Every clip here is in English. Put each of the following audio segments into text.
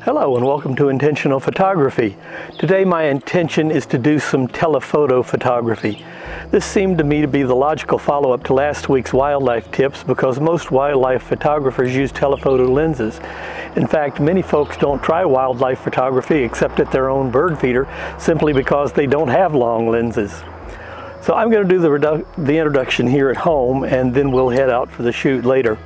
Hello and welcome to Intentional Photography. Today my intention is to do some telephoto photography. This seemed to me to be the logical follow-up to last week's wildlife tips because most wildlife photographers use telephoto lenses. In fact, many folks don't try wildlife photography except at their own bird feeder simply because they don't have long lenses. So I'm going to do the introduction here at home and then we'll head out for the shoot later.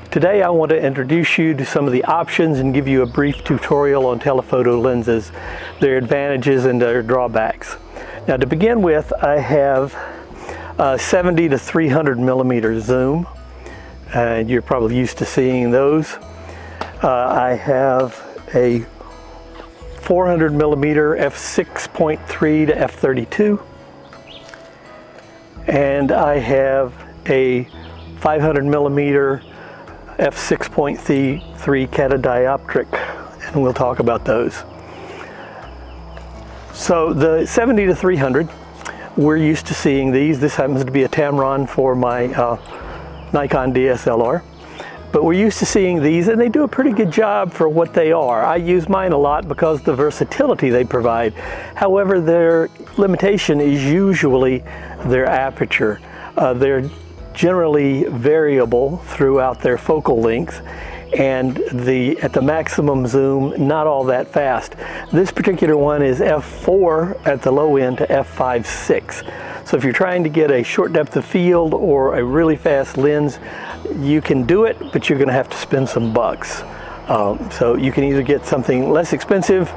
Today I want to introduce you to some of the options and give you a brief tutorial on telephoto lenses, their advantages and their drawbacks. Now to begin with, I have a 70 to 300 millimeter zoom, and you're probably used to seeing those. I have a 400 millimeter f6.3 to f32, and I have a 500 millimeter f6.3 catadioptric, and we'll talk about those. So the 70 to 300, we're used to seeing these. This happens to be a Tamron for my Nikon DSLR, but we're used to seeing these and they do a pretty good job for what they are. I use mine a lot because of the versatility they provide. However, their limitation is usually their aperture. They're generally variable throughout their focal length, and at the maximum zoom, not all that fast. This particular one is f4 at the low end to f5.6. So if you're trying to get a short depth of field or a really fast lens, you can do it, but you're going to have to spend some bucks. So you can either get something less expensive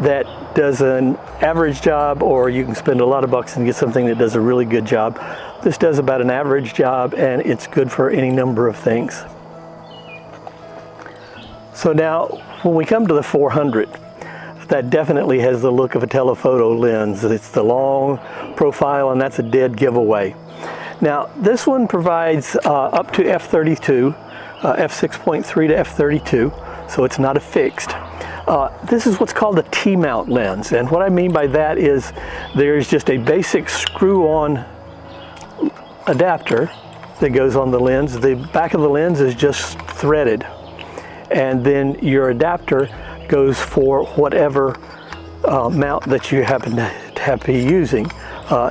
that does an average job, or you can spend a lot of bucks and get something that does a really good job. This does about an average job and it's good for any number of things. So now when we come to the 400, that definitely has the look of a telephoto lens. It's the long profile and that's a dead giveaway. Now this one provides up to f32, f6.3 to f32, so it's not a fixed. This is what's called a T-mount lens, and what I mean by that is there's just a basic screw-on adapter that goes on the lens. The back of the lens is just threaded, and then your adapter goes for whatever mount that you happen to be using.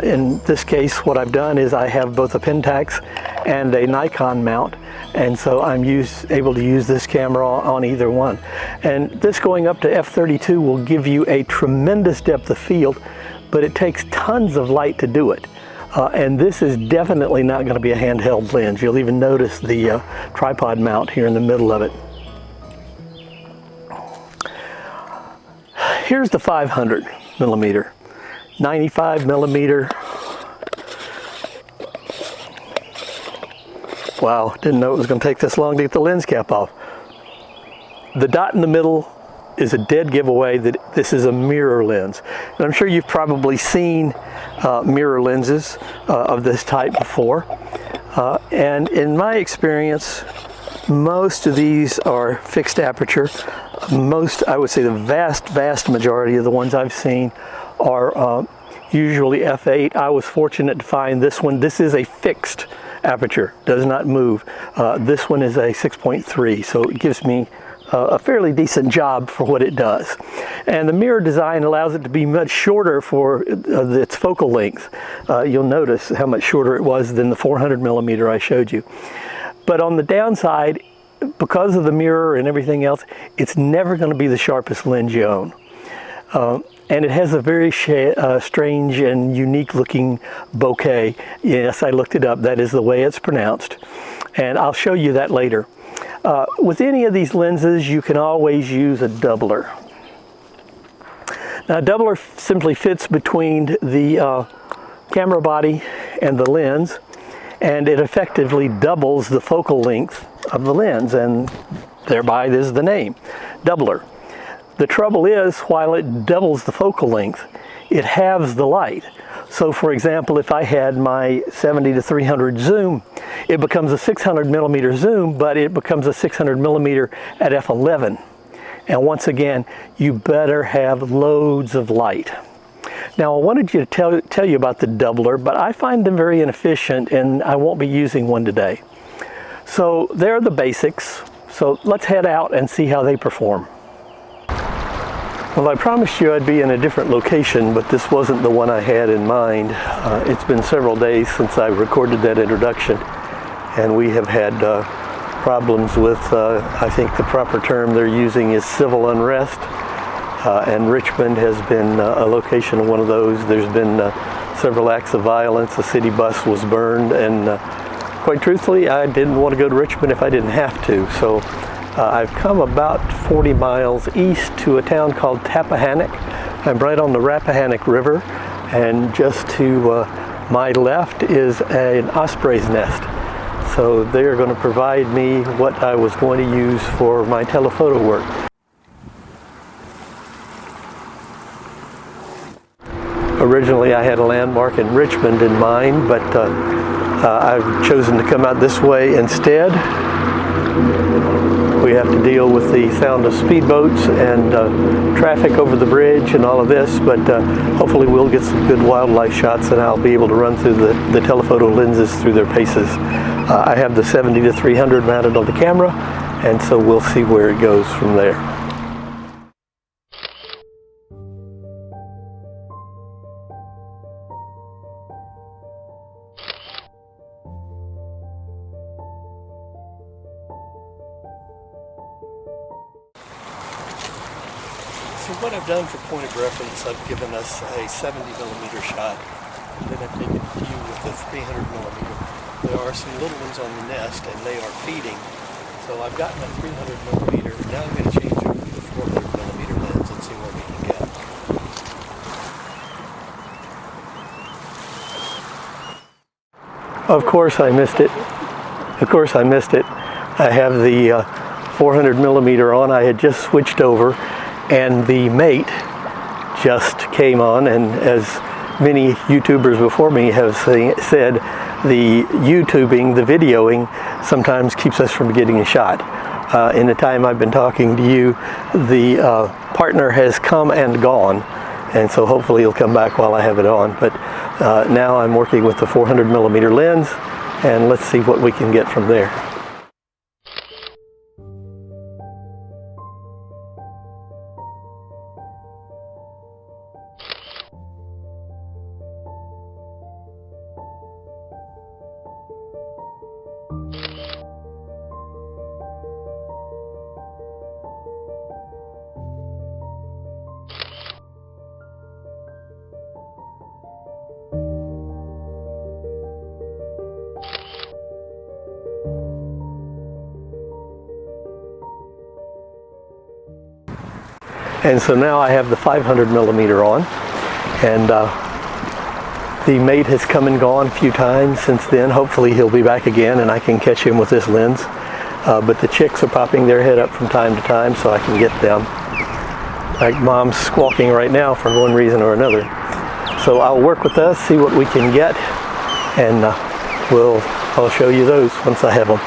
In this case, what I've done is I have both a Pentax and a Nikon mount, and so I'm able to use this camera on either one. And this going up to f32 will give you a tremendous depth of field, but it takes tons of light to do it. And this is definitely not going to be a handheld lens. You'll even notice the tripod mount here in the middle of it. Here's the 500 millimeter, 95 millimeter. Wow, didn't know it was going to take this long to get the lens cap off. The dot in the middle is a dead giveaway that this is a mirror lens. And I'm sure you've probably seen mirror lenses of this type before. And in my experience, most of these are fixed aperture. I would say the vast majority of the ones I've seen are usually f8. I was fortunate to find this one. This is a fixed aperture, does not move. This one is a 6.3, so it gives me a fairly decent job for what it does. And the mirror design allows it to be much shorter for its focal length. You'll notice how much shorter it was than the 400 millimeter I showed you. But on the downside, because of the mirror and everything else, it's never going to be the sharpest lens you own. And it has a very strange and unique looking bokeh. Yes, I looked it up. That is the way it's pronounced. And I'll show you that later. With any of these lenses, you can always use a doubler. Now, a doubler simply fits between the camera body and the lens, and it effectively doubles the focal length of the lens, and thereby this is the name, doubler. The trouble is, while it doubles the focal length, it halves the light. So for example, if I had my 70 to 300 zoom, it becomes a 600 millimeter zoom, but it becomes a 600 millimeter at f11. And once again, you better have loads of light. Now I wanted to tell you about the doubler, but I find them very inefficient and I won't be using one today. So there are the basics. So let's head out and see how they perform. Well, I promised you I'd be in a different location, but this wasn't the one I had in mind. It's been several days since I recorded that introduction, and we have had problems with, I think the proper term they're using is civil unrest, and Richmond has been a location of one of those. There's been several acts of violence. A city bus was burned, and quite truthfully, I didn't want to go to Richmond if I didn't have to. So I've come about 40 miles east to a town called Tappahannock. I'm right on the Rappahannock River, and just to my left is an osprey's nest. So they are going to provide me what I was going to use for my telephoto work. Originally I had a landmark in Richmond in mind, but I've chosen to come out this way instead. We have to deal with the sound of speedboats and traffic over the bridge and all of this, but hopefully we'll get some good wildlife shots, and I'll be able to run through the telephoto lenses through their paces. I have the 70-300 mounted on the camera, and so we'll see where it goes from there. So what I've done for point of reference, I've given us a 70mm shot, and then I've taken a few with the 300mm. There are some little ones on the nest, and they are feeding. So I've gotten a 300mm. Now I'm going to change over to the 400mm lens and see what we can get. Of course I missed it. I have the 400mm on. I had just switched over, and the mate just came on, and as many YouTubers before me have said, the YouTubing, the videoing, sometimes keeps us from getting a shot. In the time I've been talking to you, the partner has come and gone, and so hopefully he'll come back while I have it on. But now I'm working with the 400mm lens, and let's see what we can get from there. And so now I have the 500mm on, and the mate has come and gone a few times since then. Hopefully he'll be back again and I can catch him with this lens. But the chicks are popping their head up from time to time so I can get them. Like mom's squawking right now for one reason or another. So I'll work with us, see what we can get, and I'll show you those once I have them.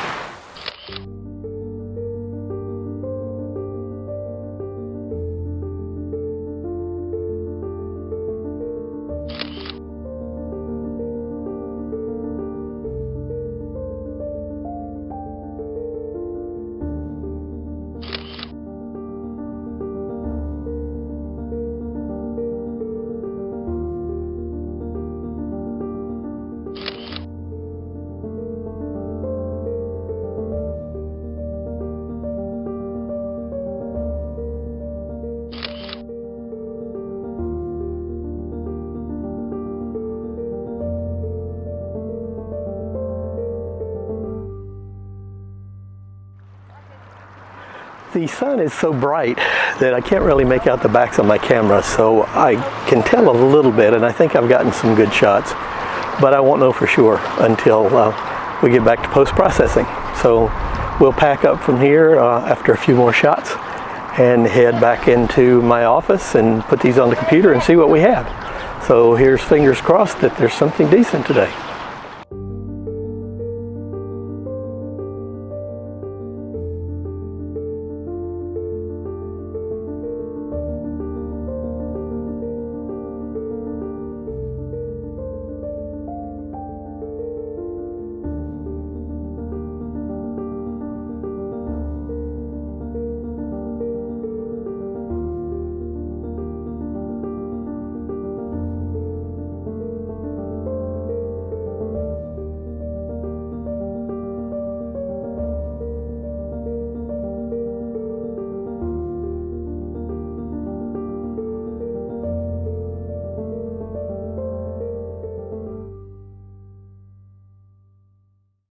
The sun is so bright that I can't really make out the backs of my camera, so I can tell a little bit, and I think I've gotten some good shots, but I won't know for sure until we get back to post-processing. So we'll pack up from here after a few more shots and head back into my office and put these on the computer and see what we have. So here's fingers crossed that there's something decent today.